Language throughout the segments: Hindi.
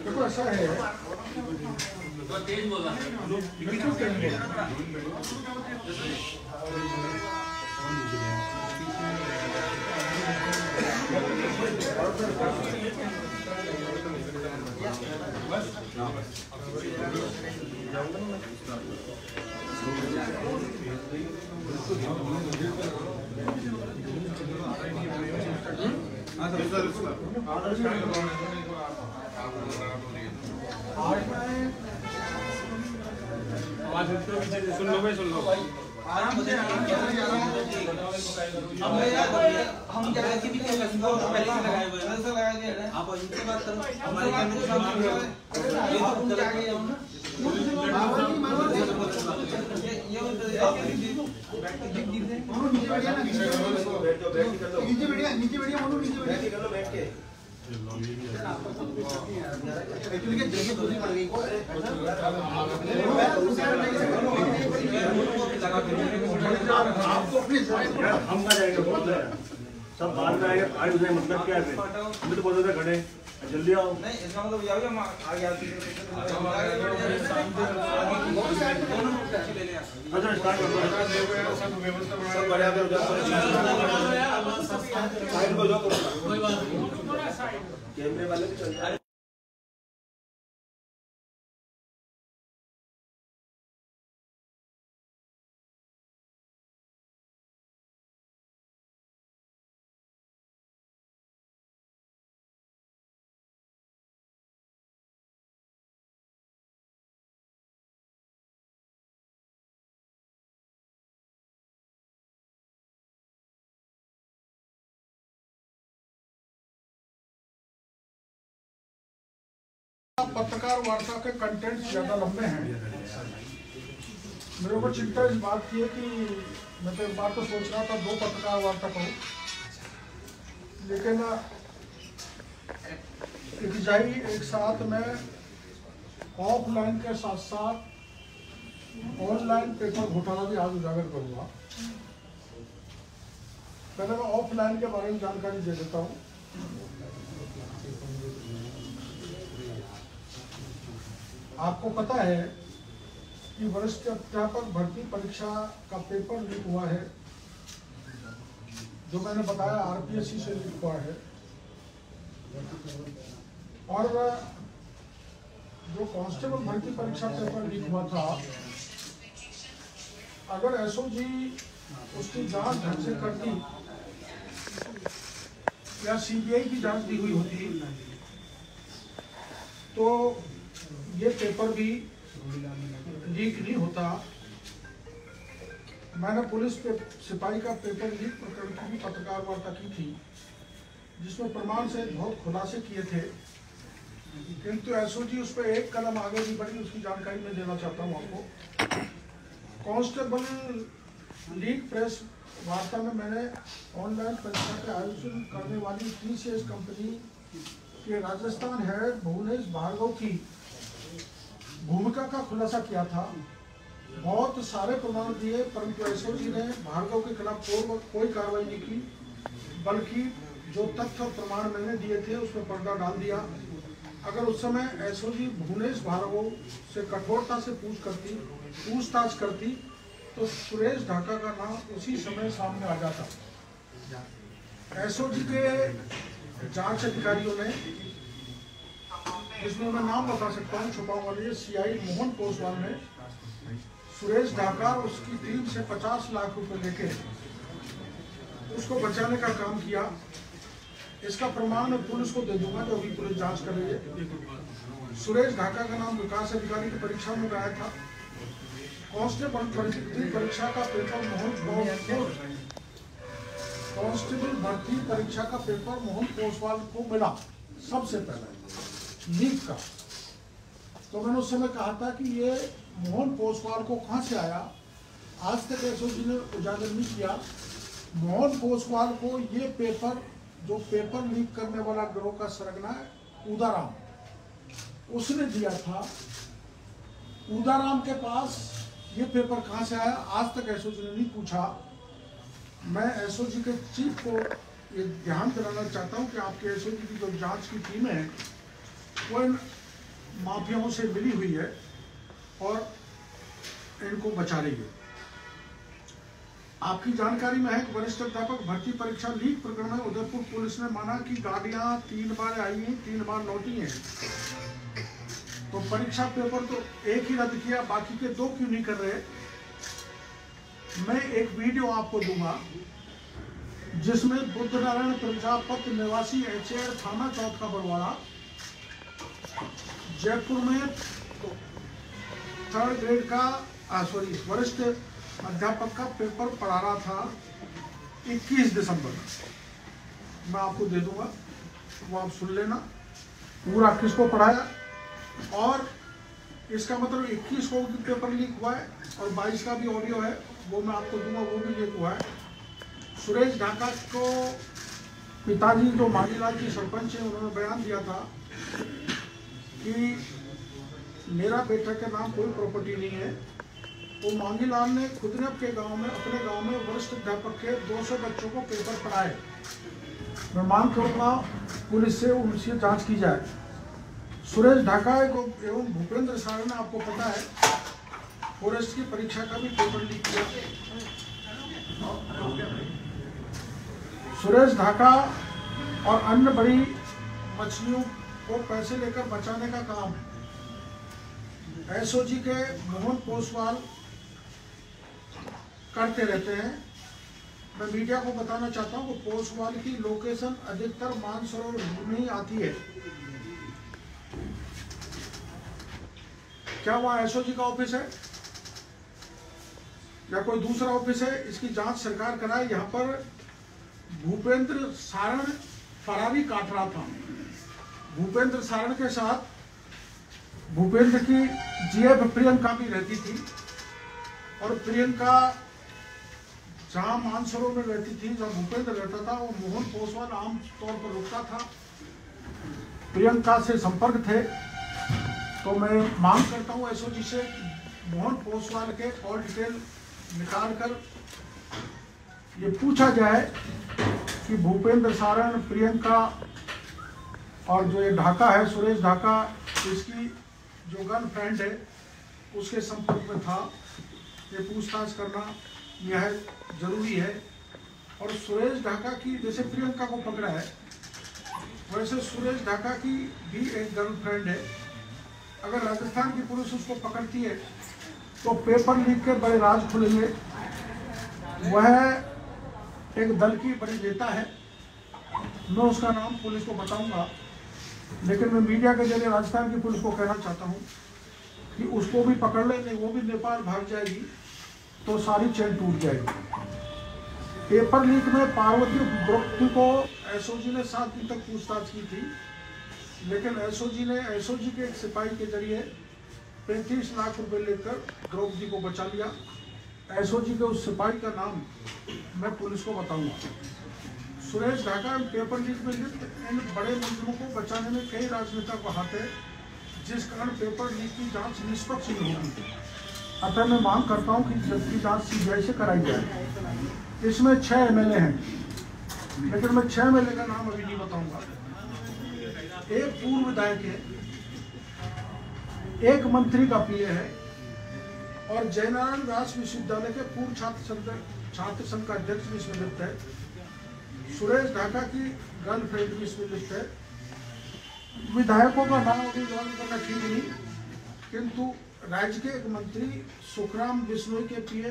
देखो ऐसा है, तेज बोला सुन लो भाई, सुन लो आराम से हम क्या कि भी पहले से लगाए हुए हैं, ऐसा लगा दिया है। आप इनसे बात करो, हमारे कैमरे के सामने ये तो क्या गए हम ना नीचे बैठिए, नीचे बैठिए मोनू, नीचे बैठिए कर लो बैठ के। एक्चुअली क्या जगह दूरी पड़ गई आपको अपने हम ना जाएंगे, बहुत सब बाहर में आएगा, आए उसे मतलब क्या है, हम तो बोलते थे खड़े जल्दी आओ। नहीं इसका मतलब ये हम आगे आते हैं। अच्छा स्टार्ट कर दो, सब व्यवस्था सब बढ़िया पे हो जाओ, साइड पे जाओ, कोई बात नहीं। कैमरे वाले भी चल रहे हैं। पत्रकार वार्ता के कंटेंट ज्यादा लंबे हैं। मेरे को चिंता इस बात की है कि मैं तो एक बार तो सोच रहा था 2 पत्रकार वार्ता करूं, लेकिन एक साथ में ऑफलाइन के साथ साथ ऑनलाइन पेपर घोटाला भी आज उजागर करूंगा। पहले मैं ऑफलाइन के बारे में जानकारी दे देता हूँ। आपको पता है कि वरिष्ठ अध्यापक भर्ती परीक्षा का पेपर लीक हुआ है, जो मैंने बताया आरपीएससी से लीक हुआ है। और जो कांस्टेबल भर्ती परीक्षा पेपर लीक हुआ था, अगर एसओजी उसकी जांच ढंग से करती या सीबीआई की जांच दी हुई होती तो ये पेपर भी लीक नहीं होता। मैंने पुलिस पे सिपाही का पेपर लीक प्रकरण की भी पत्रकार वार्ता की थी, जिसमें प्रमाण से बहुत खुलासे किए थे, किंतु एसओजी उस पर एक कदम आगे नहीं बढ़ी। उसकी जानकारी मैं देना चाहता हूँ आपको। कांस्टेबल लीक प्रेस वार्ता में मैंने ऑनलाइन परीक्षा के आयोजन करने वाली टीसीएस कंपनी के राजस्थान हेड भुवनेश भार्गव की भूमिका का खुलासा किया था। बहुत सारे प्रमाण दिए, परंतु एसओजी ने भार्गव के खिलाफ कोई कार्रवाई नहीं की, बल्कि जो तथ्य और प्रमाण मैंने दिए थे उसमें पर्दा डाल दिया। अगर उस समय एसओजी भुवनेश भार्गव से कठोरता से पूछताछ करती तो सुरेश ढाका का नाम उसी समय सामने आ जाता। एसओजी के जांच अधिकारियों ने, इसमें मैं नाम बता सकता हूँ, छुपाऊंगा नहीं, सीआई मोहन पोसवाल ने सुरेश ढाका उसकी टीम से 50 लाख रुपए लेके उसको बचाने का काम किया। इसका प्रमाण मैं पुलिस को दे दूंगा, जो अभी पुलिस जांच कर रही है। सुरेश ढाका का नाम विकास अधिकारी की परीक्षा में आया था। कांस्टेबल भर्ती परीक्षा का पेपर मोहन पोसवाल को मिला सबसे पहले लीक का। तो तो मैंने उस समय कहा था कि ये मोहन पोसवाल को कहाँ से आया, आज तक एसओजी ने उजागर नहीं किया। मोहन पोसवाल को ये पेपर, जो पेपर लीक करने वाला गिरोह का सरगना है उदाराम, उसने दिया था। उदाराम के पास ये पेपर कहाँ से आया, आज तक एसओजी ने नहीं पूछा। मैं एसओजी के चीफ को ये ध्यान दिलाना चाहता हूँ कि आपके एसओजी की जो जांच की टीम है वो इन माफियाओं से मिली हुई है और इनको बचा रही है। आपकी जानकारी में है कि वरिष्ठ अध्यापक भर्ती परीक्षा लीक प्रकरण में उदयपुर पुलिस ने माना कि गाड़ियां 3 बार आई हैं, 3 बार लौटी हैं, तो परीक्षा पेपर तो एक ही रद्द किया, बाकी के 2 क्यों नहीं कर रहे। मैं एक वीडियो आपको दूंगा जिसमें बुद्धनारायण प्रजापति निवासी एचएआर थाना चौथ का बरवाड़ा जयपुर में 3rd ग्रेड का वरिष्ठ अध्यापक का पेपर पढ़ा रहा था 21 दिसंबर। मैं आपको दे दूंगा, वो आप सुन लेना पूरा किसको पढ़ाया, और इसका मतलब 21 को पेपर लीक हुआ है और 22 का भी ऑडियो है, वो मैं आपको दूंगा, वो भी लीक हुआ है। सुरेश ढाका को पिताजी जो मांगीलाल की सरपंच है उन्होंने बयान दिया था कि मेरा बेटा के नाम कोई प्रॉपर्टी नहीं है। वो मांगीलाल ने खुदरब के गांव में, अपने गांव में वरिष्ठ अध्यापक के 200 बच्चों को पेपर पढ़ाए। मैं मांग करूंगा पुलिस से उनसे जांच की जाए। सुरेश ढाका एवं भूपेंद्र सारण, आपको पता है फॉरेस्ट की परीक्षा का भी पेपर लीक किया। सुरेश ढाका और अन्य बड़ी मछलियों को पैसे लेकर बचाने का काम एसओजी के मोहन पोसवाल करते रहते हैं। मैं मीडिया को बताना चाहता हूं कि पोसवाल की लोकेशन अधिकतर मानसरोवर में ही आती है। क्या वहां एसओजी का ऑफिस है या कोई दूसरा ऑफिस है, इसकी जांच सरकार कराए। यहाँ पर भूपेंद्र सारण फरारी काट रहा था। भूपेंद्र सारण के साथ भूपेंद्र की जीएफ प्रियंका भी रहती थी, और प्रियंका जहां मानसरोवर में रहती थी, जहां भूपेंद्र रहता था, वो मोहन पोसवाल आम तौर पर रुकता था, प्रियंका से संपर्क थे। तो मैं मांग करता हूं एसओजी से मोहन पोसवाल के कॉल डिटेल निकाल कर ये पूछा जाए कि भूपेंद्र सारण, प्रियंका और जो ये ढाका है, सुरेश ढाका, इसकी जो गर्लफ्रेंड है उसके संपर्क में था। ये पूछताछ करना यह जरूरी है। और सुरेश ढाका की, जैसे प्रियंका को पकड़ा है वैसे सुरेश ढाका की भी एक गर्लफ्रेंड है। अगर राजस्थान की पुलिस उसको पकड़ती है तो पेपर लीक के बड़े राज खुलेंगे। वह एक दल की बड़ी नेता है, मैं उसका नाम पुलिस को बताऊंगा, लेकिन मैं मीडिया के जरिए राजस्थान की पुलिस को कहना चाहता हूं कि उसको भी पकड़ ले, नहीं वो भी नेपाल भाग जाएगी तो सारी चेन टूट जाएगी। पेपर लीक में पार्वती गुप्ता को एसओजी ने 7 दिन तक पूछताछ की थी, लेकिन एसओजी के एक सिपाही के जरिए 35 लाख रुपए लेकर द्रौपदी को बचा लिया। एसओजी के उस सिपाही का नाम मैं पुलिस को बताऊंगा। सुरेश ढाका पेपर लीक में लिप्त इन बड़े मुद्दों को बचाने में कई राजनेता को हाथ है, जिस कारण पेपर लीक की जांच निष्पक्ष नहीं होगी। अतः मैं मांग करता हूं कि जबकि जांच सीबीआई से कराई जाए। इसमें 6 एमएलए हैं, लेकिन मैं 6 एमएलए का नाम अभी नहीं बताऊंगा। एक पूर्व विधायक है, एक मंत्री का पीए है, और जयनारायण व्यास विश्वविद्यालय के पूर्व छात्र संघ का अध्यक्ष भी इसमें लिप्त है। सुरेश ढाका की गर्लफ्रेंड भी इसमें लिप्त है। विधायकों का नाम अभी जान करना ठीक नहीं, किंतु राज्य के एक मंत्री सुखराम बिश्नोई के पीए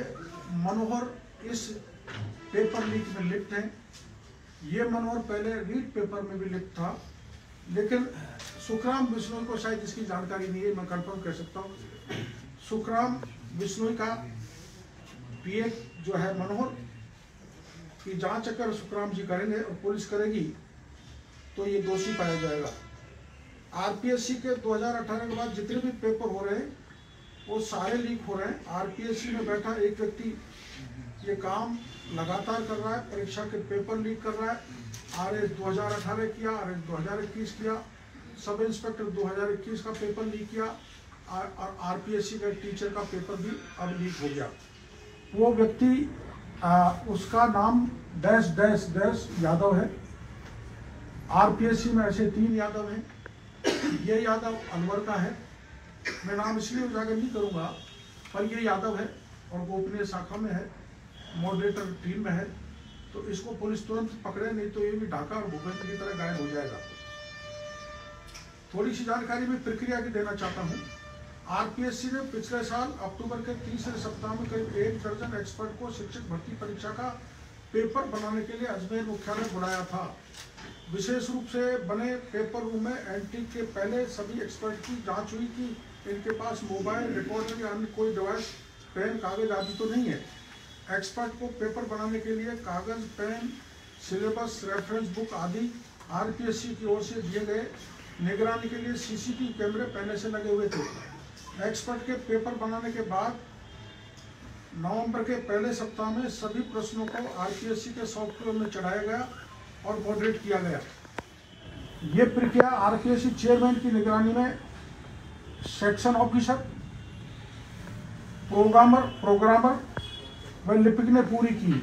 मनोहर इस पेपर लीक में लिप्त हैं। ये मनोहर पहले रीड पेपर में भी लिप्त था, लेकिन सुखराम बिश्नोई को शायद इसकी जानकारी नहीं है। मैं कंफर्म कर सकता हूँ सुखराम बिश्नोई का पीए जो है मनोहर की जांच अगर सुखराम जी करेंगे और पुलिस करेगी तो ये दोषी पाया जाएगा। आरपीएससी के 2018 के बाद जितने भी पेपर हो रहे हैं वो सारे लीक हो रहे हैं। आरपीएससी में बैठा एक व्यक्ति ये काम लगातार कर रहा है, परीक्षा के पेपर लीक कर रहा है। आरएस 2018 किया, आरएस 2021 किया, सब इंस्पेक्टर 2021 का पेपर लीक किया और आरपीएससी का टीचर का पेपर भी अब लीक हो गया। वो व्यक्ति उसका नाम डैश डैश डैश यादव है। आरपीएससी में ऐसे 3 यादव हैं। ये यादव अलवर का है, मैं नाम इसलिए उजागर नहीं करूंगा, पर ये यादव है और गोपनीय शाखा में है, मॉडरेटर टीम में है। तो इसको पुलिस तुरंत पकड़े, नहीं तो ये भी ढाका और भूपेंद्र की तरह गायब हो जाएगा। थोड़ी सी जानकारी मैं प्रक्रिया की देना चाहता हूँ। आरपीएससी ने पिछले साल अक्टूबर के तीसरे सप्ताह में करीब 1 दर्जन एक्सपर्ट को शिक्षक भर्ती परीक्षा का पेपर बनाने के लिए अजमेर मुख्यालय बुलाया था। विशेष रूप से बने पेपर रूम में एंट्री के पहले सभी एक्सपर्ट की जांच हुई कि इनके पास मोबाइल, रिकॉर्डर या अन्य कोई डिवाइस, पेन, कागज आदि तो नहीं है। एक्सपर्ट को पेपर बनाने के लिए कागज, पेन, सिलेबस, रेफरेंस बुक आदि आरपीएससी की ओर से दिए गए। निगरानी के लिए सीसीटीवी कैमरे पहले से लगे हुए थे। एक्सपर्ट के पेपर बनाने के बाद नवंबर के पहले सप्ताह में सभी प्रश्नों को आरपीएससी के सॉफ्टवेयर में चढ़ाया गया और मॉडरेट किया गया। ये प्रक्रिया आरपीएससी चेयरमैन की निगरानी में सेक्शन ऑफिसर, प्रोग्रामर व लिपिक ने पूरी की।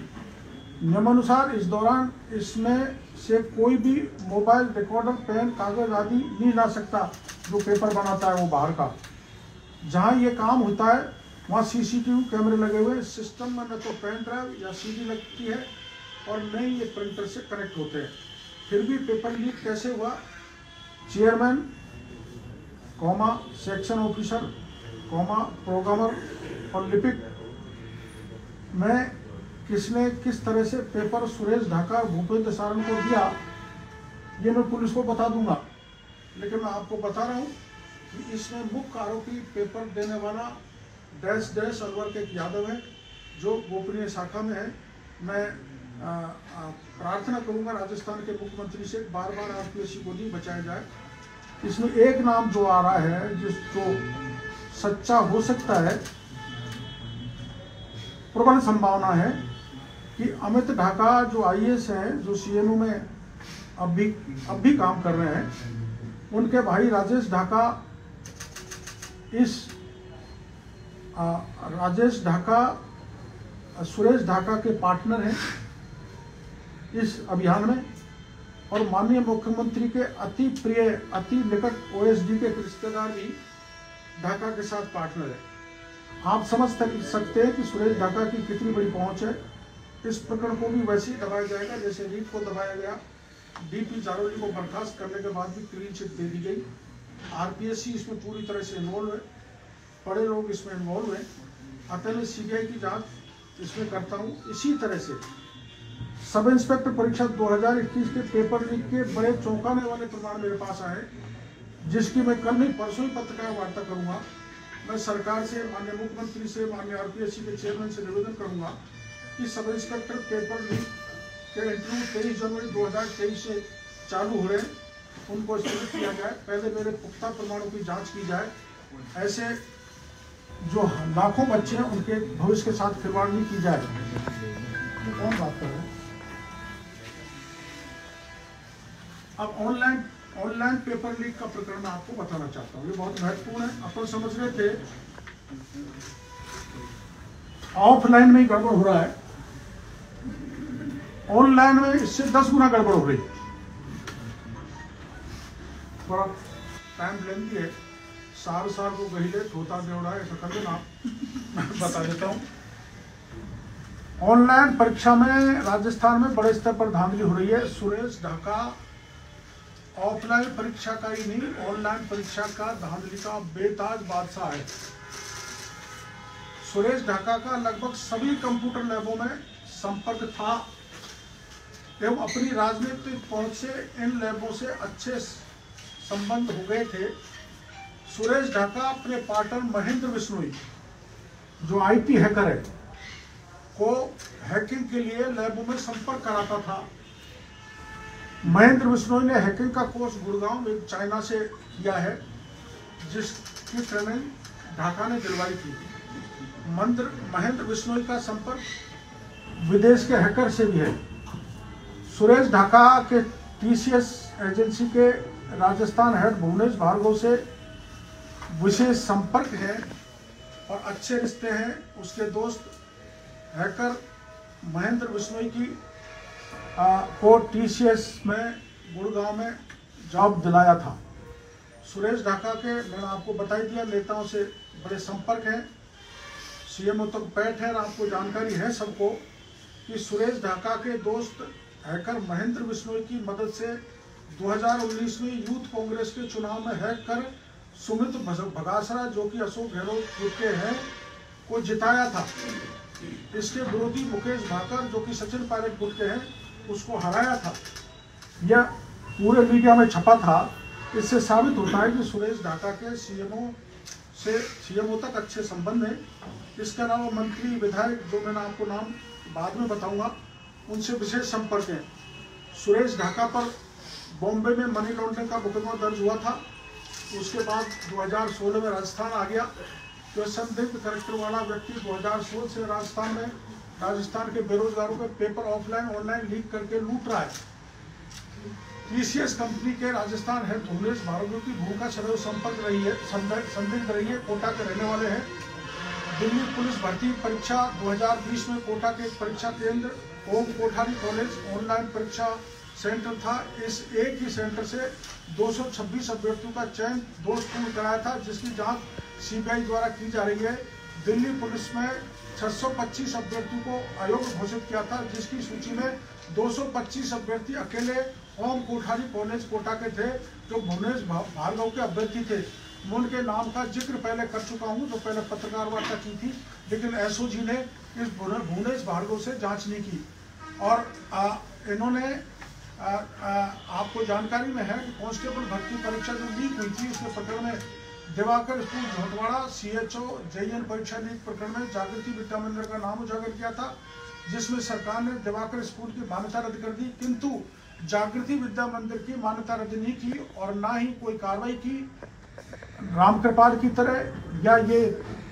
नियमानुसार इस दौरान इसमें से कोई भी मोबाइल, रिकॉर्डर, पेन, कागज आदि नहीं ला सकता। जो पेपर बनाता है वो बाहर का। जहां ये काम होता है वहाँ सीसीटीवी कैमरे लगे हुए। सिस्टम में न तो पेन ड्राइव या सीडी लगती है और न ही ये प्रिंटर से कनेक्ट होते हैं। फिर भी पेपर लीक कैसे हुआ? चेयरमैन, सेक्शन ऑफिसर, प्रोग्रामर और लिपिक में किसने किस तरह से पेपर सुरेश ढाका और भूपेंद्र सारण को दिया, ये मैं पुलिस को बता दूंगा। लेकिन मैं आपको बता रहा हूँ कि इसमें मुख्य आरोपी पेपर देने वाला डैश डैश अलवर के एक यादव है जो गोपनीय शाखा में है। मैं प्रार्थना करूंगा राजस्थान के मुख्यमंत्री से बार बार आरपीएससी को नहीं बचाया जाए। इसमें एक नाम जो आ रहा है जिसको सच्चा हो सकता है, प्रबल संभावना है कि अमित ढाका जो आईएएस हैं, जो सीएमओ में अब भी काम कर रहे हैं, उनके भाई राजेश ढाका सुरेश ढाका के पार्टनर हैं इस अभियान में और माननीय मुख्यमंत्री के अति प्रिय, अति निकट ओएसडी के रिश्तेदार भी ढाका के साथ पार्टनर है। आप समझ सकते हैं कि सुरेश ढाका की कितनी बड़ी पहुंच है। इस प्रकरण को भी वैसे ही दबाया जाएगा जैसे रीट को दबाया गया। डीपी जारोली को बर्खास्त करने के बाद भी क्लीन चिट दे दी गई। आरपीएससी इसमें पूरी तरह से इन्वॉल्व है, बड़े लोग इसमें इन्वॉल्व हैं। अतः मैं सीबीआई की जांच इसमें करता हूँ। इसी तरह से सब इंस्पेक्टर परीक्षा 2021 के पेपर लीक के बड़े चौंकाने वाले प्रमाण मेरे पास आए, जिसकी मैं कल नहीं परसों ही पत्रकार वार्ता करूंगा। मैं सरकार से, माननीय मुख्यमंत्री से, माननीय आरपीएससी के चेयरमैन से निवेदन करूंगा कि सब इंस्पेक्टर पेपर लीक के इंटरव्यू 23 जनवरी 2023 से चालू हो रहे हैं, उनको स्थगित किया जाए। पहले मेरे पुख्ता प्रमाणों की जांच की जाए। ऐसे जो लाखों बच्चे हैं उनके भविष्य के साथ खिलवाड़ नहीं की जाए। कौन बात कर रहे हैं? अब ऑनलाइन पेपर लीक का प्रकरण मैं आपको बताना चाहता हूँ। ये बहुत महत्वपूर्ण है। अपन समझ रहे थे ऑफलाइन में ही गड़बड़ हो रहा है, ऑनलाइन में इससे 10 गुना गड़बड़ हो रही। थोड़ा टाइम लेंगे, साल को गहिले धोता देवड़ा ऐसा कर देना, मैं बता देता हूँ। ऑनलाइन परीक्षा में राजस्थान में बड़े स्तर पर धांधली हो रही है। सुरेश ढाका ऑफलाइन परीक्षा का ही नहीं, ऑनलाइन परीक्षा का धांधली का बेताज बादशाह है। सुरेश ढाका का लगभग सभी कंप्यूटर लैबों में संपर्क था एवं अपनी राजनीतिक पहुंच से इन लैबों से अच्छे संबंध हो गए थे। सुरेश ढाका अपने पार्टनर महेंद्र बिश्नोई, जो आईटी हैकर है, को हैकिंग के लिए लैबों में संपर्क कराता था। महेंद्र बिश्नोई ने हैकिंग का कोर्स गुड़गांव में चाइना से किया है, जिसकी ट्रेनिंग ढाका ने दिलवाई थी। महेंद्र बिश्नोई का संपर्क विदेश के हैकर से भी है। सुरेश ढाका के टीसीएस एजेंसी के राजस्थान हेड भुवनेश भार्गव से विशेष संपर्क है और अच्छे रिश्ते हैं। उसके दोस्त हैकर महेंद्र बिश्नोई की को टीसीएस में गुड़गांव में जॉब दिलाया था। सुरेश ढाका के मैंने आपको बता ही दिया, नेताओं से बड़े संपर्क हैं, सीएमओ तक पैठ है। और आपको जानकारी है सबको कि सुरेश ढाका के दोस्त हैकर महेंद्र बिश्नोई की मदद से 2019 में यूथ कांग्रेस के चुनाव में हैक कर सुमित भगासरा, जो कि अशोक गहलोत ग्रुप के हैं, को जिताया था। इसके विरोधी मुकेश भाकर, जो कि सचिन पायलट ग्रुप के हैं, उसको हराया था। यह पूरे मीडिया में छपा था। इससे साबित होता है कि सुरेश ढाका के सीएमओ तक अच्छे संबंध हैं। इसके अलावा मंत्री, विधायक, जो मैंने आपको नाम बाद में बताऊंगा, उनसे विशेष संपर्क है। सुरेश ढाका पर बॉम्बे में मनी लॉन्ड्रिंग का मुकदमा दर्ज हुआ था। उसके बाद 2016 में राजस्थान आ गया। जो संदिग्ध कैरेक्टर वाला व्यक्ति 2016 से राजस्थान के बेरोजगारों के पेपर ऑफलाइन ऑनलाइन लीक करके लूट रहा है। टीसीएस कंपनी के राजस्थान हेड भुवनेश भार्गव की भूमिका सदैव संदिग्ध रही है। कोटा के रहने वाले हैं। दिल्ली पुलिस भर्ती परीक्षा 2020 में कोटा के परीक्षा केंद्र ओम कोठारी कॉलेज ऑनलाइन परीक्षा सेंटर था। इस एक ही सेंटर से 226 अभ्यर्थियों का चयन दोषपूर्ण कराया था, जिसकी जांच सीबीआई द्वारा की जा रही है। दिल्ली पुलिस में 625 अभ्यर्थियों को अयोग्य घोषित किया था, जिसकी सूची में 225 अभ्यर्थी अकेले ओम कोठारी कॉलेज कोटा के थे, जो भुवनेश भार्गव के अभ्यर्थी थे। मैं उनके नाम का जिक्र पहले कर चुका हूं, जो पहले पत्रकार वार्ता की थी, लेकिन एसओजी ने इस भुवनेश भार्गव से जांच नहीं की। और इन्होंने आपको जानकारी में है कि कांस्टेबल भर्ती परीक्षा जो लीक हुई थी, उसके प्रकरण में Diwakar school Jhotwara CHO JEN परीक्षा लीक प्रकरण में जागृति विद्या मंदिर का नाम उजागर किया था, जिसमें सरकार ने दिवाकर स्कूल की मान्यता रद्द कर दी, किंतु जागृति विद्या मंदिर की मान्यता रद्द नहीं की और ना ही कोई कार्रवाई की। रामकृपाल की तरह या ये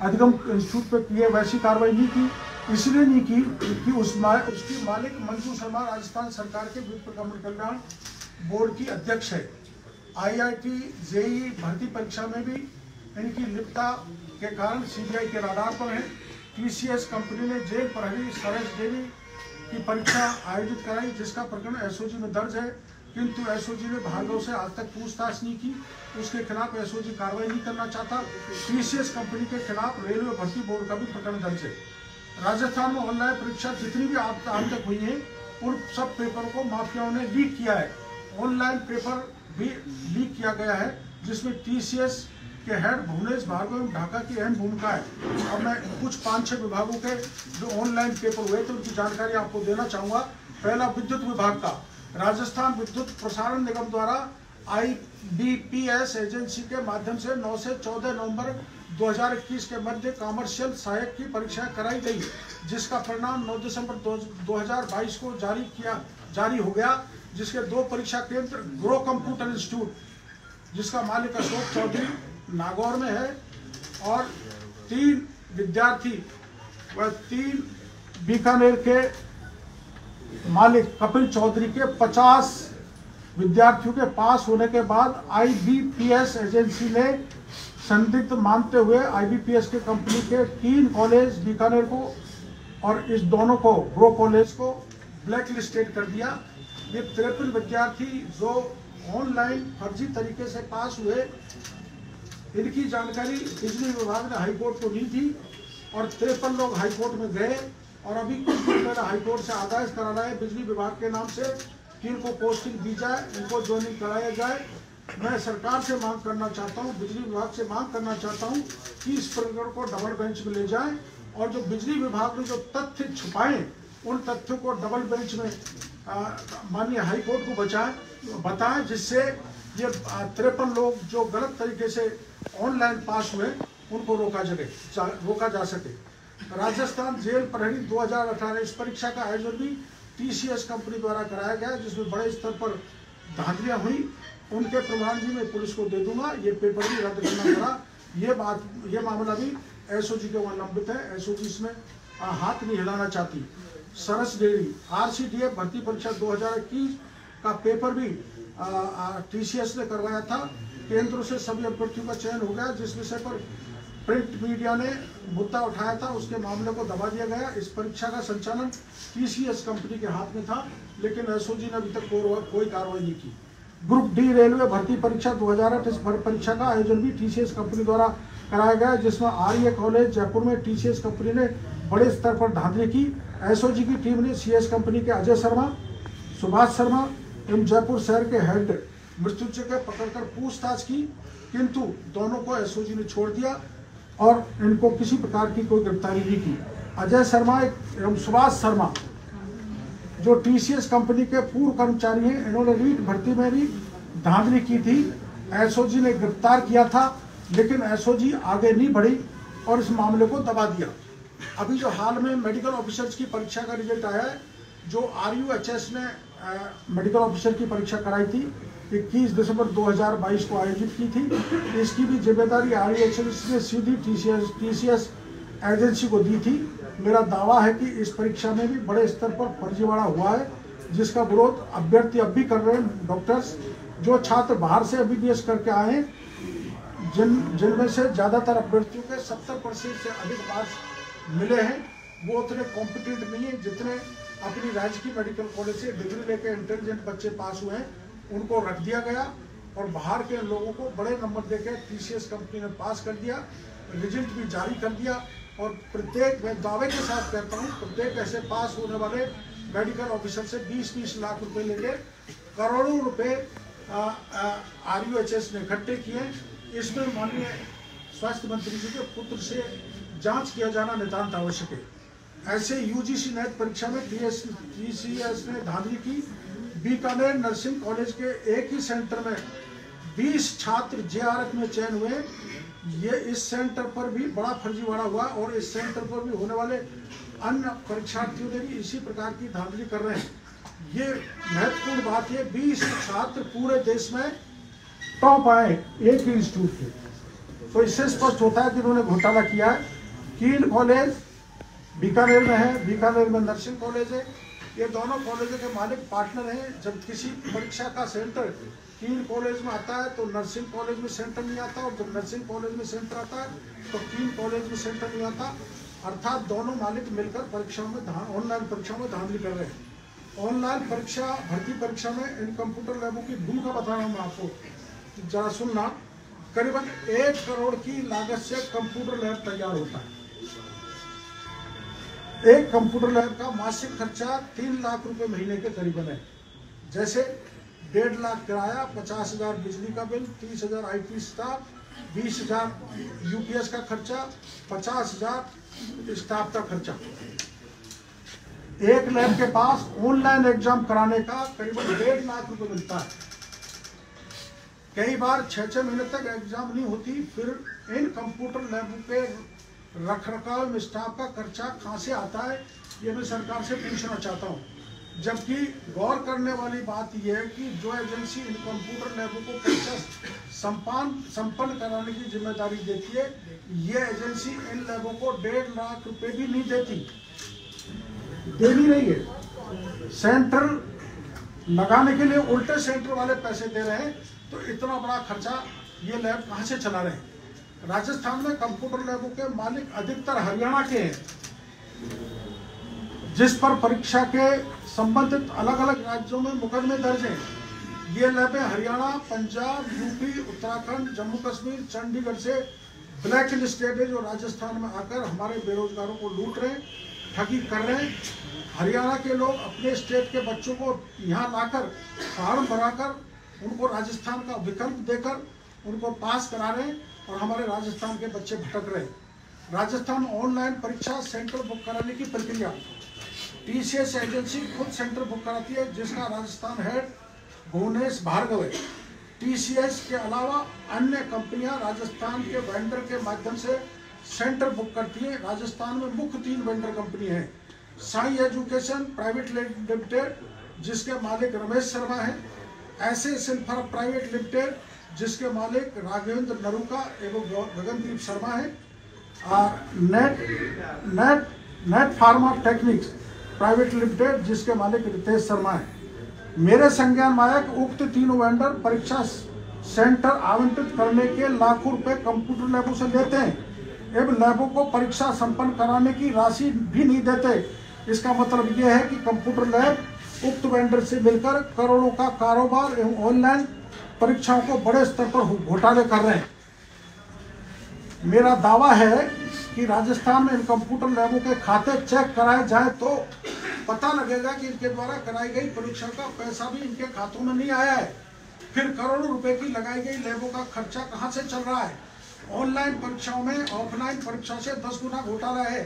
अधिगम इंस्टीट्यूट पे किए वैसी कार्रवाई नहीं की। इसलिए नहीं की कि उसकी मालिक मंजू शर्मा राजस्थान सरकार के वित्त प्रबंधन कल्याण बोर्ड की अध्यक्ष है। आईआईटी जेईई भर्ती परीक्षा में भी इनकी लिप्तता के कारण सीबीआई के राडार पर है। टीसीएस कंपनी ने जेल प्रहरी सरेश देवी की परीक्षा आयोजित कराई, जिसका प्रकरण एसओजी में दर्ज है, किंतु एसओजी ने भार्गव से आज तक पूछताछ नहीं की। उसके खिलाफ एसओजी कार्रवाई नहीं करना चाहता। टीसीएस कंपनी के खिलाफ रेलवे भर्ती बोर्ड का भी प्रकरण दर्ज है। राजस्थान में ऑनलाइन परीक्षा जितनी भी आज तक हुई है, उन सब पेपर को माफियाओं ने लीक किया है। ऑनलाइन पेपर भी लीक किया गया है, जिसमें टीसीएस के हेड भुवनेश भार्गव ढाका की अहम भूमिका है। और मैं कुछ 5-6 विभागों के जो ऑनलाइन पेपर हुए थे उनकी जानकारी आपको देना चाहूँगा। पहला, विद्युत विभाग का। राजस्थान विद्युत प्रसारण निगम द्वारा आईबीपीएस एजेंसी के माध्यम से 9 से 14 नवंबर 2021 के मध्य कॉमर्शियल सहायक की परीक्षा कराई गई, जिसका परिणाम 9 दिसंबर 2022 को जारी हो गया, जिसके 2 परीक्षा केंद्र ग्रो कंप्यूटर इंस्टीट्यूट, जिसका मालिक अशोक चौधरी नागौर में है, और 3 विद्यार्थी व 3 बीकानेर के मालिक कपिल चौधरी के 50 विद्यार्थियों के पास होने के बाद आईबीपीएस एजेंसी ने संदिग्ध मानते हुए आईबीपीएस के कंपनी के 3 कॉलेज बीकानेर को और इस दोनों को ग्रो कॉलेज को ब्लैक लिस्टेड कर दिया। ये 53 विद्यार्थी जो ऑनलाइन फर्जी तरीके से पास हुए, इनकी जानकारी बिजली विभाग ने हाईकोर्ट को दी थी और 53 लोग हाईकोर्ट में गए और अभी कुछ दिन पहले हाईकोर्ट से आदेश कराना है बिजली विभाग के नाम से कि इनको पोस्टिंग दी जाए, इनको ज्वाइनिंग कराया जाए। मैं सरकार से मांग करना चाहता हूं, बिजली विभाग से मांग करना चाहता हूं कि इस प्रकरण को डबल बेंच में ले जाएं और जो बिजली विभाग ने जो तथ्य छुपाए उन तथ्यों को डबल बेंच में माननीय हाईकोर्ट को बताएं, जिससे ये 53 लोग जो गलत तरीके से ऑनलाइन पास हुए उनको रोका जा सके। राजस्थान जेल प्रहरी 2018 इस परीक्षा का आयोजन भी टीसीएस कंपनी द्वारा कराया गया, जिसमें बड़े स्तर पर धांधलियां हुई उनके प्रमाण भी मैं पुलिस को दे दूंगा। ये पेपर भी रद्द करना पड़ा। ये मामला भी एसओजी के वहां लंबित है। एसओजी इसमें हाथ नहीं हिलाना चाहती। सरस डेयरी RCDF भर्ती परीक्षा 2021 का पेपर भी TCS ने करवाया था। केंद्रों से सभी अभ्यर्थियों का चयन हो गया। जिस विषय पर प्रिंट मीडिया ने मुद्दा उठाया था उसके मामले को दबा दिया गया। इस परीक्षा का संचालन TCS कंपनी के हाथ में था, लेकिन एसओजी ने अभी तक कोई कार्रवाई नहीं की। ग्रुप D रेलवे भर्ती परीक्षा 2008 इस परीक्षा का आयोजन भी TCS कंपनी द्वारा कराया गया, जिसमें RE कॉलेज जयपुर में TCS कंपनी ने बड़े स्तर पर धांधली की। एसओजी की टीम ने CS कंपनी के अजय शर्मा, सुभाष शर्मा एवं जयपुर शहर के हेड मृत्युंजय के पकड़कर पूछताछ की, किंतु दोनों को एसओजी ने छोड़ दिया और इनको किसी प्रकार की कोई गिरफ्तारी नहीं की। अजय शर्मा एवं सुभाष शर्मा जो TCS कंपनी के पूर्व कर्मचारी हैं, इन्होंने रीट भर्ती में भी धांधली की थी। एसओजी ने गिरफ्तार किया था, लेकिन एसओजी आगे नहीं बढ़ी और इस मामले को दबा दिया। अभी जो हाल में मेडिकल ऑफिसर्स की परीक्षा का रिजल्ट आया है, जो RUHS ने मेडिकल ऑफिसर की परीक्षा कराई थी 21 दिसंबर 2022 को आयोजित की थी, इसकी भी जिम्मेदारी RUHS ने सीधी TCS एजेंसी को दी थी। मेरा दावा है कि इस परीक्षा में भी बड़े स्तर पर फर्जीवाड़ा हुआ है, जिसका विरोध अभ्यर्थी अब भी कर रहे हैं। डॉक्टर्स जो छात्र बाहर से MBBS करके आए हैं, जिनमें से ज़्यादातर अभ्यर्थियों के 70% से अधिक मार्क्स मिले हैं, वो उतने कॉम्पिटेंट नहीं है जितने अपनी राज्य की मेडिकल कॉलेज से डिग्री लेकर इंटेलिजेंट बच्चे पास हुए हैं। उनको रख दिया गया और बाहर के लोगों को बड़े नंबर देकर TCS कंपनी ने पास कर दिया, रिजल्ट भी जारी कर दिया। और प्रत्येक, मैं दावे के साथ कहता हूँ, प्रत्येक ऐसे पास होने वाले मेडिकल ऑफिसर से 20-20 लाख रुपए लेके करोड़ों रुपए RUHS ने इकट्ठे किए। इसमें माननीय स्वास्थ्य मंत्री जी के पुत्र से जांच किया जाना नितांत आवश्यक है। ऐसे UGC नेट परीक्षा में TCS ने धांधली की। बीकानेर नर्सिंग कॉलेज के एक ही सेंटर में 20 छात्र JRF में चयन हुए। ये इस सेंटर पर भी बड़ा फर्जीवाड़ा हुआ और इस सेंटर पर भी होने वाले अन्य परीक्षार्थियों ने भी इसी प्रकार की धांधली कर रहे हैं। ये महत्वपूर्ण बात है, 20 छात्र पूरे देश में टॉप आए एक ही इंस्टीट्यूट के, तो इससे स्पष्ट होता है कि उन्होंने घोटाला किया है। कील कॉलेज बीकानेर में है, बीकानेर में नर्सिंग कॉलेज है। ये दोनों कॉलेजों के मालिक पार्टनर हैं। जब किसी परीक्षा का सेंटर कील कॉलेज में आता है तो नर्सिंग कॉलेज में सेंटर नहीं आता, और जब नर्सिंग कॉलेज में सेंटर आता है तो कील कॉलेज में सेंटर नहीं आता। अर्थात दोनों मालिक मिलकर परीक्षा में ऑनलाइन परीक्षा में धांधली कर रहे हैं। ऑनलाइन परीक्षा भर्ती परीक्षा में इन कंप्यूटर लैबों की भूमिका बता रहा हूँ मैं आपको, जरा सुनना। करीबन 1 करोड़ की लागत से कंप्यूटर लैब तैयार होता है। एक कंप्यूटर लैब का मासिक खर्चा 3 लाख रुपए महीने के करीबन है। जैसे 1.5 लाख किराया, 50,000 बिजली का बिल, 30,000 IT स्टाफ, 20,000 UPS का खर्चा, 50,000 स्टाफ का खर्चा। एक लैब के पास ऑनलाइन एग्जाम कराने का करीबन 1.5 लाख रुपए मिलता है। कई बार 6-6 महीने तक एग्जाम नहीं होती। फिर इन कंप्यूटर लैबों पे रखरखाव में स्टाफ का खर्चा कहाँ से आता है, ये मैं सरकार से पूछना चाहता हूँ। जबकि गौर करने वाली बात यह है कि जो एजेंसी इन कंप्यूटर लैबों को परीक्षा संपन्न कराने की जिम्मेदारी देती है, ये एजेंसी इन लैबों को 1.5 लाख रुपए भी नहीं दे नहीं रही है। सेंटर लगाने के लिए उल्टे सेंटर वाले पैसे दे रहे हैं, तो इतना बड़ा खर्चा ये लैब कहाँ से चला रहे हैं। राजस्थान में कंप्यूटर लैबों के मालिक अधिकतर हरियाणा के हैं, जिस पर परीक्षा के संबंधित अलग अलग राज्यों में मुकदमे दर्ज हैं। ये लैबें हरियाणा, पंजाब, UP, उत्तराखंड, जम्मू कश्मीर, चंडीगढ़ से ब्लैक लिस्टेड है, जो राजस्थान में आकर हमारे बेरोजगारों को लूट रहे हैं, ठगी कर रहे हैं। हरियाणा के लोग अपने स्टेट के बच्चों को यहाँ लाकर फॉर्म भराकर उनको राजस्थान का विकल्प देकर उनको पास करा रहे हैं, और हमारे राजस्थान के बच्चे भटक रहे हैं। राजस्थान ऑनलाइन परीक्षा सेंटर बुक कराने की प्रक्रिया TCS एजेंसी खुद सेंटर बुक कराती है, जिसका राजस्थान हेड भुवनेश भार्गव है। TCS के अलावा अन्य कंपनियां राजस्थान के वेंडर के माध्यम से सेंटर बुक करती हैं। राजस्थान में मुख्य 3 वेंडर कंपनी हैं। साई एजुकेशन प्राइवेट लिमिटेड, जिसके मालिक रमेश शर्मा हैं, ऐसे सिल्फर प्राइवेट लिमिटेड जिसके मालिक राघवेंद्र नरूका एवं गगनदीप शर्मा है, और net pharma techniques private limited जिसके मालिक रितेश शर्मा है। मेरे संज्ञान में आया कि उक्त तीनों वेंडर परीक्षा सेंटर आवंटित करने के लाखों रुपए कंप्यूटर लैबों से लेते हैं एवं लैबों को परीक्षा संपन्न कराने की राशि भी नहीं देते। इसका मतलब यह है कि कंप्यूटर लैब उक्त वेंडर से मिलकर करोड़ों का कारोबार एवं ऑनलाइन परीक्षाओं को बड़े स्तर पर घोटाले कर रहे हैं। मेरा दावा है कि राजस्थान में इन कंप्यूटर लैबों के खाते चेक कराए जाए तो पता लगेगा कि इनके द्वारा कराई गई परीक्षा का पैसा भी इनके खातों में नहीं आया है। फिर करोड़ों रुपए की लगाई गई लैबों का खर्चा कहां से चल रहा है। ऑनलाइन परीक्षाओं में ऑफलाइन परीक्षा से 10 गुना घोटाला है।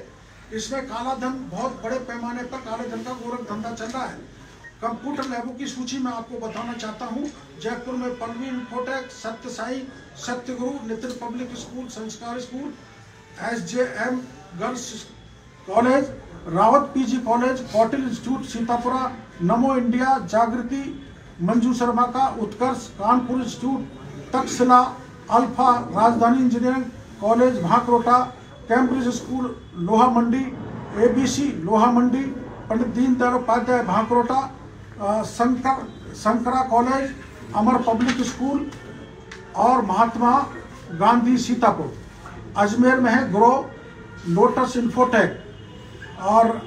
इसमें काला धन, बहुत बड़े पैमाने पर काले धन का गोरख धंधा चल रहा है। कंप्यूटर लैबों की सूची मैं आपको बताना चाहता हूं। जयपुर में पल्लवी इन्फोटेक, सत्य साई, सत्यगुरु, नितिन पब्लिक स्कूल, संस्कार school, SJM girls college, Rawat PG college, Kautil institute Sitapura, नमो इंडिया, जागृति, मंजू शर्मा का उत्कर्ष, कानपुर इंस्टीट्यूट, तक्षशिला, अल्फा, राजधानी engineering college Bhankrota, Cambridge school लोहा मंडी, ABC लोहा मंडी, पंडित दीनदयाल उपाध्याय भांकरोटा, शंकरा कॉलेज, अमर पब्लिक स्कूल और महात्मा गांधी सीतापुर। अजमेर में है ग्रो, लोटस इन्फोटेक, और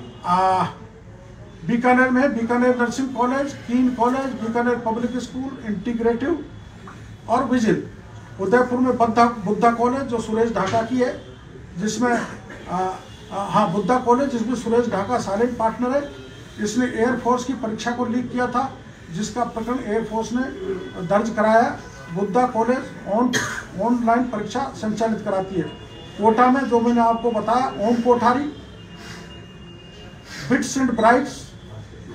बीकानेर में है बीकानेर नर्सिंग कॉलेज, कीन college, Bikaner public school, integrative और विजिल। उदयपुर में बुद्धा कॉलेज जो सुरेश ढाका की है, जिसमें बुद्धा कॉलेज जिसमें सुरेश ढाका साइलेंट पार्टनर है। इसने एयरफोर्स की परीक्षा को लीक किया था, जिसका प्रकरण एयरफोर्स ने दर्ज कराया। बुद्धा कॉलेज ऑनलाइन परीक्षा संचालित कराती है। कोटा में जो मैंने आपको बताया, Om Kothari, bits and brights,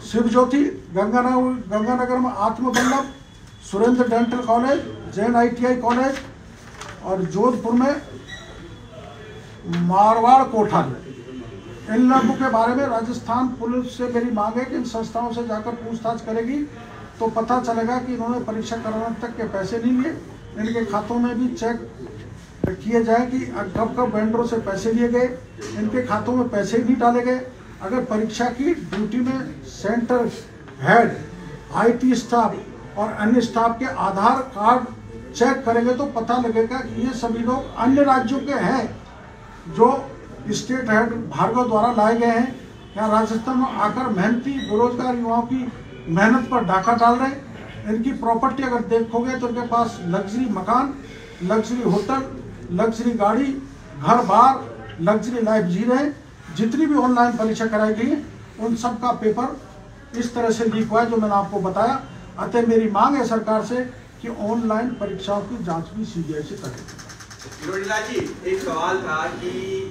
Shivjyoti, Ganganagar में Atmaballabh, Surendra dental college, Jain ITI college, और जोधपुर में मारवाड़ कोठारी। इन लैबों के बारे में राजस्थान पुलिस से मेरी मांग है कि इन संस्थाओं से जाकर पूछताछ करेगी तो पता चलेगा कि इन्होंने परीक्षा कराने तक के पैसे नहीं लिए। इनके खातों में भी चेक किए जाए कि कब कब वेंडरों से पैसे लिए गए, इनके खातों में पैसे नहीं डाले गए। अगर परीक्षा की ड्यूटी में सेंटर हेड, IT स्टाफ और अन्य स्टाफ के आधार कार्ड चेक करेंगे तो पता लगेगा कि ये सभी लोग अन्य राज्यों के हैं जो स्टेट हेड भार्गव द्वारा लाए गए हैं। यहाँ राजस्थान में आकर मेहनती बेरोजगार युवाओं की मेहनत पर डाका डाल रहे हैं। इनकी प्रॉपर्टी अगर देखोगे तो इनके पास लग्जरी मकान, लग्जरी होटल, लग्जरी गाड़ी, घर बार, लग्जरी लाइफ जी रहे हैं। जितनी भी ऑनलाइन परीक्षा कराई गई है उन सब का पेपर इस तरह से लीक हुआ है जो मैंने आपको बताया। अतः मेरी मांग है सरकार से कि ऑनलाइन परीक्षाओं की जांच भी CBI से करें। रोडीला जी, एक सवाल था कि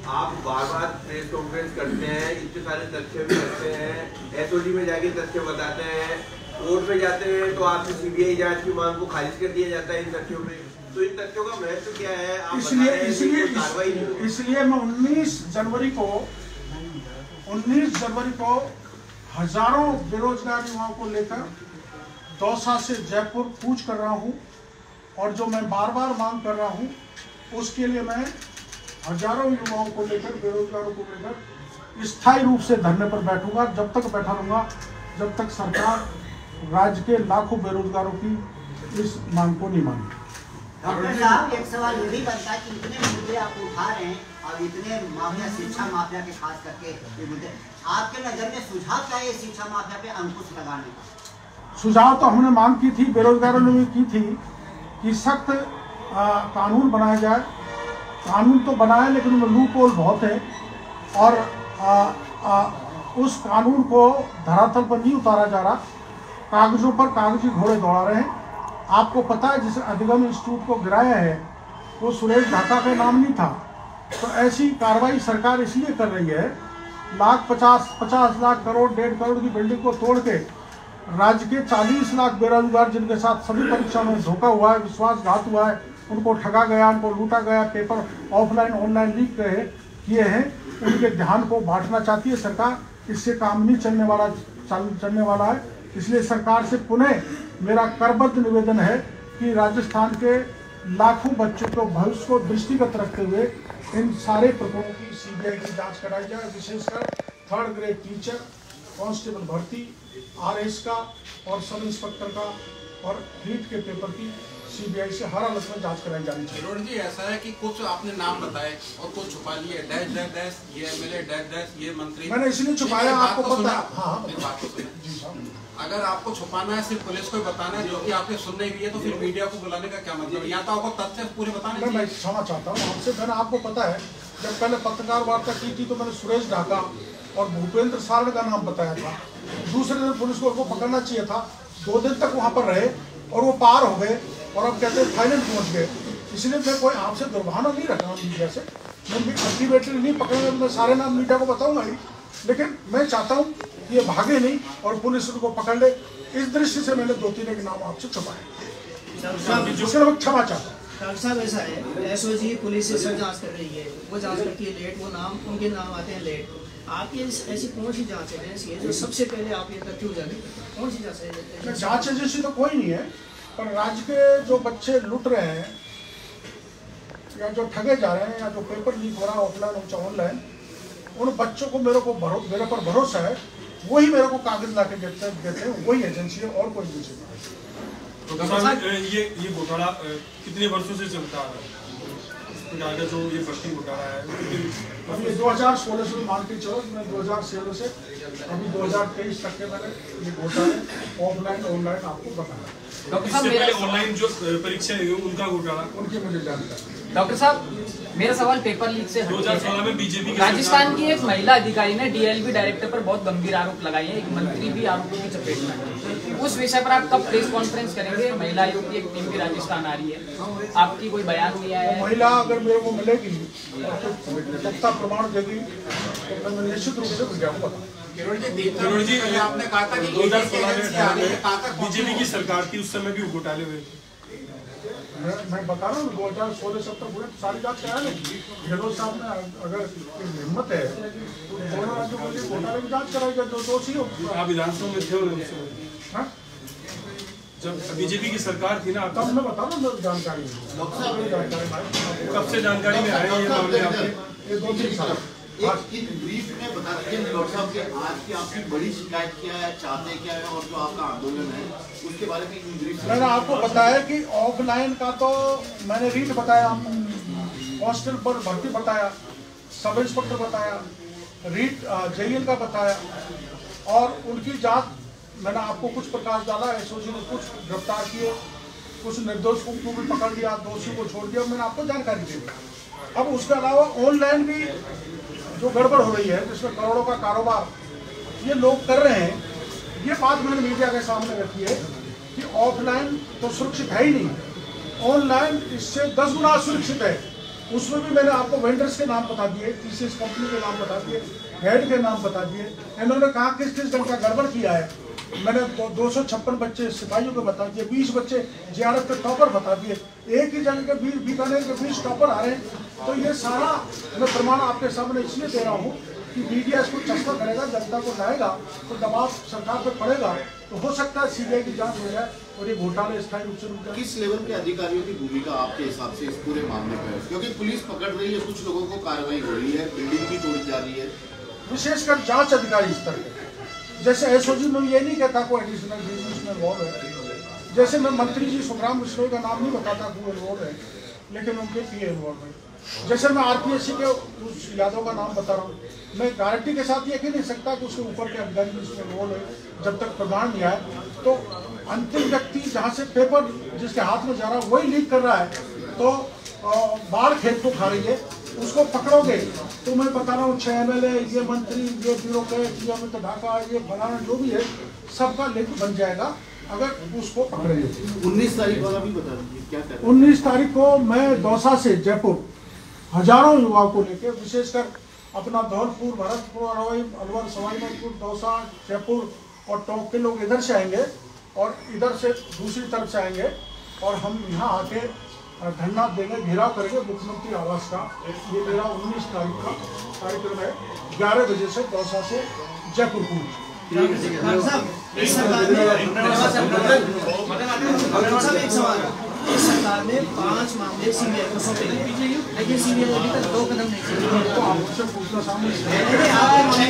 आप बार बार प्रेस कॉन्फ्रेंस करते हैं, इतने सारे तथ्य भी करते हैं, SOD में जाके तथ्य बताते हैं, कोर्ट में जाते हैं तो आपसे CBI जांच की मांग को खारिज कर दिया जाता है इन तथ्यों में। तो इन तथ्यों का महत्व क्या है? आप इसलिए मैं 19 जनवरी को हजारों बेरोजगार युवाओं को लेकर दौसा से जयपुर कूच कर रहा हूं, और जो मैं बार बार मांग कर रहा हूं उसके लिए मैं हजारों युवाओं को लेकर, बेरोजगारों को लेकर स्थायी रूप से धरने पर बैठूंगा। जब तक बैठा रहूंगा जब तक सरकार राज्य के लाखों बेरोजगारों की इस मांग को नहीं मानेगी। डॉक्टर साहब, एक सवाल ये भी बनता है कि इतने मुद्दे आप उठा रहे हैं और इतने माफिया, शिक्षा माफिया के खास करके ये मुद्दे, आपके नजर में सुझाव क्या है शिक्षा माफिया पे अंकुश लगाने का? सुझाव तो हमने मांग की थी, बेरोजगारों ने भी की थी कि सख्त कानून बनाया जाए। कानून तो बनाए लेकिन उनमें लूप होल बहुत है, और उस कानून को धरातल पर नहीं उतारा जा रहा। कागजों पर कागजी घोड़े दौड़ा रहे हैं। आपको पता है जिस अधिगम इंस्टीट्यूट को गिराया है वो सुरेश ढाका का नाम नहीं था। तो ऐसी कार्रवाई सरकार इसलिए कर रही है, 50 लाख करोड़ 1.5 करोड़ की बिल्डिंग को तोड़ के राज्य के 40 लाख बेरोजगार जिनके साथ सभी परीक्षा में धोखा हुआ है, विश्वासघात हुआ है, उनको ठगा गया, उनको लूटा गया, पेपर ऑफलाइन ऑनलाइन लीक किए हैं, उनके ध्यान को बांटना चाहती है सरकार। इससे काम नहीं चलने वाला है। इसलिए सरकार से पुनः मेरा करबद्ध निवेदन है कि राजस्थान के लाखों बच्चों को भविष्य को दृष्टिगत रखते हुए इन सारे प्रकरणों की सीबीआई की जांच कराई जाए, विशेषकर 3rd ग्रेड टीचर, कांस्टेबल भर्ती, आरएस का और सब इंस्पेक्टर का और रीट के पेपर की सीबीआई से हर हालत में जांच कराई जानी चाहिए। किरोड़ जी, ऐसा है कि कुछ आपने नाम बताए और कुछ छुपा लिए, डैश डैश डैश ये एमएलए, डैश डैश ये मंत्री। मैंने इसलिए छुपाया, आपको पता है। हाँ, मेरी बात तो सुनिए। जी साहब, अगर आपको छुपाना है, सिर्फ पुलिस को ही बताना है, जो कि आपने सुन नहीं भी है, तो फिर मीडिया को बुलाने का क्या मतलब? यहाँ तो आपको तथ्य पूरे बताने मैं क्षमा चाहता हूँ आपसे। मैंने आपको पता है, जब पहले पत्रकार वार्ता की थी तो मैंने सुरेश ढाका और भूपेंद्र सारण का नाम बताया था। दूसरे दिन पुलिस को उनको पकड़ना चाहिए था, 2 दिन तक वहाँ पर रहे और वो पार हो गए और अब कहते हैं थाईलैंड पहुँच गए। इसलिए मैं कोई आपसे दुर्भावना नहीं रख रहा हूँ मीडिया से। मैं अल्टीमेटली नहीं पकड़ेंगे, मैं सारे नाम मीडिया को बताऊंगा ही, लेकिन मैं चाहता हूँ कि ये भागे नहीं और पुलिस उनको पकड़ ले। इस दृष्टि से मैंने 2-3 एक नाम आपसे छुपाए, जिससे मैं क्षमा चाहता हूँ। डॉक्टर साहब, ऐसा है, एसओजी पुलिस से सब जांच कर रही है, वो जांच करती है लेट, वो नाम उनके नाम आते हैं लेट। आपकी ऐसी कौन सी जांच एजेंसी है जो सबसे पहले आप ये तथ्य उजागर, कौन सी जांच एजेंसी? जांच एजेंसी तो कोई नहीं है, पर राज्य के जो बच्चे लुट रहे हैं या जो ठगे जा रहे हैं या जो पेपर लीक हो रहा है ऑफलाइन हो ऑनलाइन, उन बच्चों को मेरे पर भरोसा है, वही मेरे को कागज ला के देते हैं, वही एजेंसी है और कोई एजेंसी नहीं। तो ये घोटाला कितने वर्षों से चलता आ रहा है? जो ये भर्ती घोटाला है अभी 2016 से मान के चलो, मैं 2016 से अभी 2023 तक के मैंने ये घोटाले ऑफलाइन ऑनलाइन आपको बताया। इससे पहले ऑनलाइन जो परीक्षा है उनका घोटाला, उनकी मुझे जानकारी। डॉक्टर साहब, मेरा सवाल पेपर लीक से 2016 में बीजेपी राजस्थान की एक महिला अधिकारी ने डीएलबी डायरेक्टर पर बहुत गंभीर आरोप लगाए हैं, एक मंत्री भी आरोपों की चपेट में है। उस विषय पर आप कब प्रेस कॉन्फ्रेंस करेंगे? महिला आयोग की एक टीम भी राजस्थान आ रही है, आपकी कोई बयान नहीं आया है? महिला अगर मेरे को मिलेगी और सत्ता प्रमाण देगी तो मैं निश्चित रूप से मीडिया को बताऊंगा। किरोड़ जी, आपने कहा था कि 2016 में बीजेपी की सरकार थी, उस समय भी घोटाले हुए थे। मैं बता रहा हूँ 2016-17 हुए सारी जांच करा लेगी। गहलोत साहब ने अगर हिम्मत है तो दोनों राज्यों के लिए घोटाले की जांच कराई जाए, जो दोषी हो। आप विधानसभा में थे जब बीजेपी की सरकार थी ना, तब मैं बता रहा हूँ जानकारी कब से जानकारी में आए ये मामले आपके? ये 2-3 साल। एक ब्रीफ में बता दीजिए डॉक्टर साहब कि आज की आपकी बड़ी शिकायत क्या है, चाहते क्या है, और जो आपका आंदोलन है उसके बारे में ब्रीफ। मैंने आपको बताया कि ऑफलाइन का तो मैंने रीट बताया, हॉस्टल पर भर्ती बताया, सब इंस्पेक्टर बताया, रीट जेईएन का बताया और उनकी जांच मैंने आपको कुछ प्रकाश डाला। एसओजी ने कुछ गिरफ्तार किए, कुछ निर्दोषों को भी पकड़ लिया, दोषियों को छोड़ दिया, मैंने आपको जानकारी दी। अब उसके अलावा ऑनलाइन भी जो गड़बड़ हो रही है, जिसमें करोड़ों का कारोबार ये लोग कर रहे हैं, ये बात मैंने मीडिया के सामने रखी है कि ऑफलाइन तो सुरक्षित है ही नहीं, ऑनलाइन इससे 10 गुना सुरक्षित है। उसमें भी मैंने आपको वेंडर्स के नाम बता दिए, टीसीएस कंपनी के नाम बता दिए, हेड के नाम बता दिए। इन्होंने कहा किस घंटा गड़बड़ किया है। मैंने 256 बच्चे सिपाहियों को बता दिए, 20 बच्चे जेआरएफ के टॉपर बता दिए, एक ही जगह के 20 बीकानेर के 20 टॉपर आ रहे हैं। तो ये सारा मैं प्रमाण आपके सामने इसलिए दे रहा हूँ कि मीडिया इसको चस्पा करेगा, जनता को लाएगा तो दबाव सरकार पर पड़ेगा, तो हो सकता है सीबीआई की जांच हो जाए और ये घोटाले स्थायी रूप से रुक जाए। किस लेवल के अधिकारियों की भूमिका आपके हिसाब से इस पूरे मामले पर है? क्योंकि पुलिस पकड़ रही है, कुछ लोगों को कार्रवाई हो रही है, बिल्डिंग भी तोड़ी जा रही है, विशेषकर जांच अधिकारी स्तर पे। जैसे एसओजी में ये नहीं कहता कोई एडिशनल बिजनेस में इन्वॉल्व है, जैसे मैं मंत्री जी सुखराम बिश्नोई का नाम नहीं बताता वो इन्वॉल्व है, लेकिन उनके पीए इन्वॉल्व है। जैसे मैं आरपीएससी के उस यादव का नाम बता रहा हूँ, मैं गारंटी के साथ ये कह नहीं सकता कि उसके ऊपर के अधिकारी इसमें इन्वॉल्व है जब तक प्रमाण नहीं आए। तो अंतिम व्यक्ति जहाँ से पेपर जिसके हाथ में जा रहा है वही लीक कर रहा है, तो बाढ़ खेत को खा रही है, उसको पकड़ोगे तो मैं बता रहा हूँ 6 एमएलए, ये मंत्री, ये ब्यूरोक्रेट, ये अमित ढाका, ये फलाना जो भी है, सबका लिंक बन जाएगा अगर उसको पकड़ेंगे। 19 तारीख वाला भी बता दीजिए क्या कर। 19 तारीख को मैं दौसा से जयपुर हजारों युवाओं को लेकर, विशेषकर अपना धौलपुर, भरतपुर, अलवर, सवाई माधोपुर, दौसा, जयपुर और टोंक के लोग इधर से आएंगे और इधर से दूसरी तरफ से आएंगे और हम यहाँ आके धरना देंगे, घेराव करेंगे मुख्यमंत्री आवास का। ये मेरा 19 तारीख का कार्यक्रम है, 11 बजे से दौसा से जयपुर कूच। डॉक्टर साहब इस सरकार ने एक सवाल, इस सरकार ने 5 मामले सीबीआई को सौंपे, लेकिन सीबीआई अभी तक 2 कदम नहीं चली। तो आप मुझसे पूछना सामने आपके